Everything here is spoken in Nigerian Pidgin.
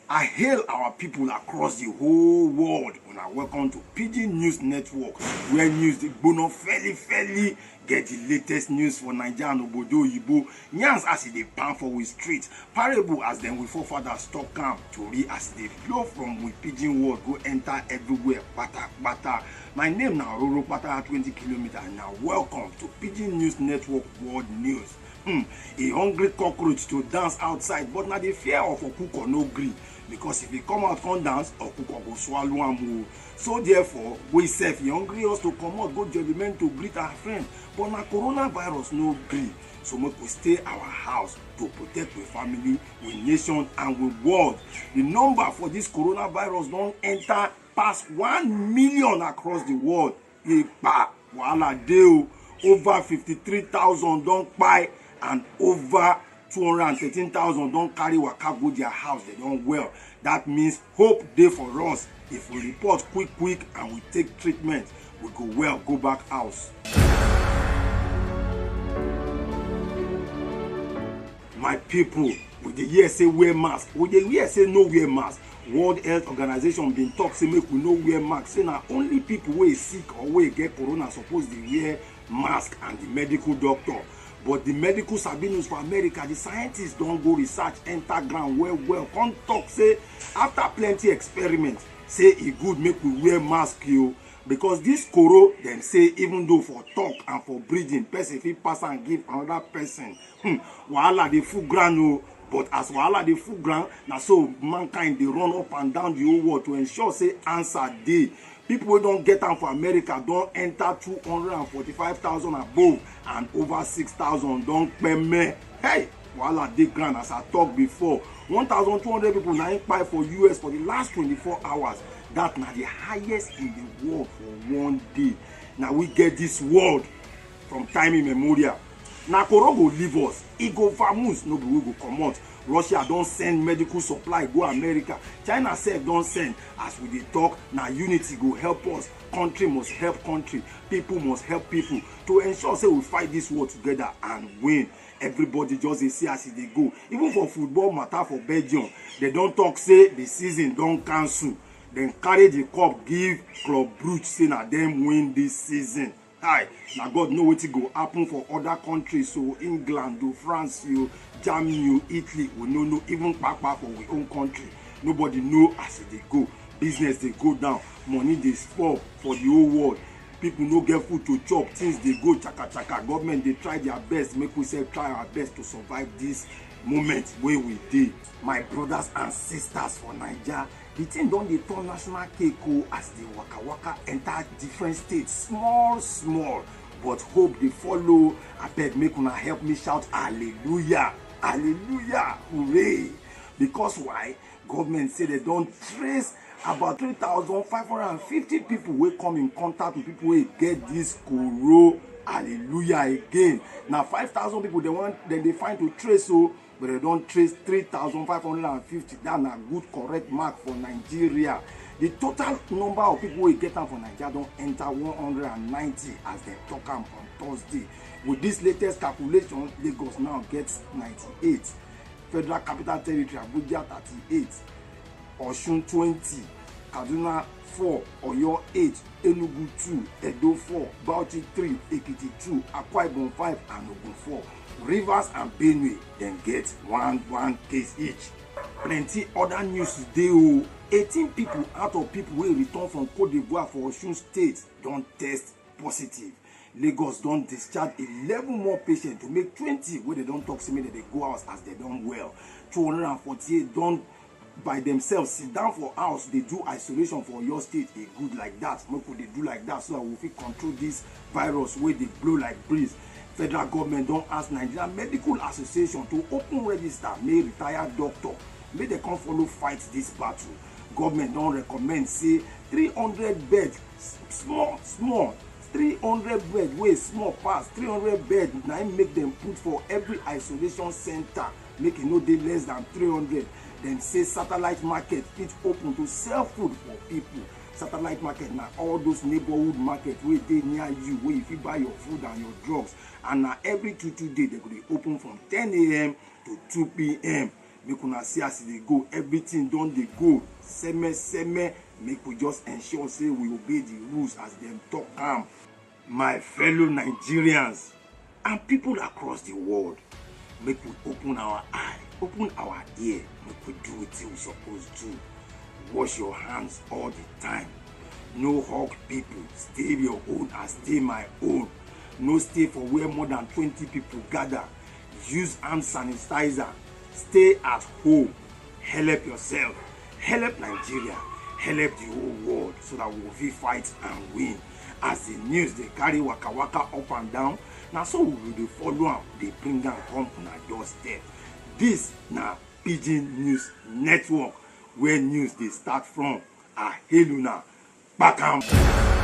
I hail our people across the whole world. Welcome to Pidgin News Network, where news the bono fairly get the latest news for Nigeria and Obodo Yibo. Nyans as they pan for we street, parable as them we forefathers stock camp to read as they flow from we Pidgin world go enter everywhere. Bata. My name now Roro Pata 20 kilometers. Now welcome to Pidgin News Network World News. A hungry cockroach to dance outside, but now the fear of Okuko no gree. Because if he come out come dance, Okuko go swallow am. So therefore, we self hungry us to come out, go judgment to greet our friend. But now coronavirus no gree. So make we stay our house to protect with family, with nation, and with world. The number for this coronavirus don't enter past 1 million across the world. Wahala dey over 53,000 don't buy, and over 213,000 don't carry waka go their house. They don't well. That means hope dey for us. If we report quick and we take treatment, we go well, go back house. My people, with the year say wear mask, with the year say no wear mask. World Health Organization been talk say make we no wear mask. Say na only people wey sick or wey get corona suppose dey wear mask, and the medical doctor. But the medical sabi news for America, the scientists don't go research, enter ground well. Come talk say after plenty experiment, say it good make we wear mask yo. Because this coro, them say even though for talk and for breathing, person fit pass and give another person. Wahala dey full ground o. But as wahala dey full ground, na so mankind dey run up and down the whole world to ensure say answer dey. People wey don't get am for America don't enter 245,000 above, and over 6,000 don't pay. Hey, wahala dey ground as I talk before. 1,200 people na kpai for US for the last 24 hours. That na the highest in the world for one day. Now we get this world from time immemorial. Na Koro go leave us. E go vamoose, no be we go comot. Russia don't send medical supply go America. China sef don't send. As we dey talk, na unity go help us. Country must help country. People must help people to ensure say we fight this war together and win. Everybody just dey see as they go. Even for football matter for Belgium, they don't talk say the season don't cancel. Then carry the cup give Club Brugge, say na them win this season. Hi, now God know what go happen for other countries. So England, France, Germany, Italy, we no know even back for our own country. Nobody know as they go. Business they go down, money they spoil for the whole world. People no get food to chop, things they go chaka. Government they try their best, make we say try our best to survive this moment where we did. My brothers and sisters for Nigeria, the thing don't dey turn national cake as the waka enter different states, small. But hope they follow. I beg make una help me shout hallelujah, hooray! Because why? Government say they don't trace about 3,550 people will come in contact with people who get this coro. Hallelujah again. Now 5,000 people they find to trace but they don't trace 3,550. That's a good correct mark for Nigeria. The total number of people who get them for Nigeria don't enter 190 as they talk on Thursday. With this latest calculation, Lagos now gets 98. Federal Capital Territory Abuja 38. Osun 20. Kaduna 4, Oyo 8, Enugu 2, Edo 4, Bauchi 3, Ekiti 2, Akwa Ibom 5, and Ogun 4. Rivers and Benue then get one case each. Plenty other news today. 18 people out of people who return from Cote d'Ivoire for Osun State don't test positive. Lagos don't discharge 11 more patients to make 20 where they don't talk to me that they go out as they don't well. 248 don't by themselves sit down for house. They do isolation for your state. A good like that. Make they do like that so that we fit control this virus where they blow like breeze. Federal government don't ask Nigeria Medical Association to open register may retired doctor. May they come follow fight this battle. Government don't recommend say 300 beds small 300 beds wey small pass 300 beds now make them put for every isolation center, make it no dey less than 300. Then say satellite market fit open to sell food for people. Satellite market now all those neighborhood market where they near you, where you fit buy your food and your drugs, and now every two days they go dey open from 10 a.m. to 2 p.m. make una see as e dey go. Everything don dey go seme. Make we just ensure say we obey the rules as dem talk am. My fellow Nigerians and people across the world, make we open our eye, open our ear, make we do wetin we suppose do. Wash your hands all the time. No hug people. Stay your own and stay my own. No stay for where more than 20 people gather. Use hand sanitizer. Stay at home. Help yourself. Help Nigeria. Help the whole world so that we will fit fight and win. As the news dey carry waka up and down, na so we will dey follow am, dey bring am come una doorstep. This na Pidgin News Network, where news dey start from. I hail una. Back am.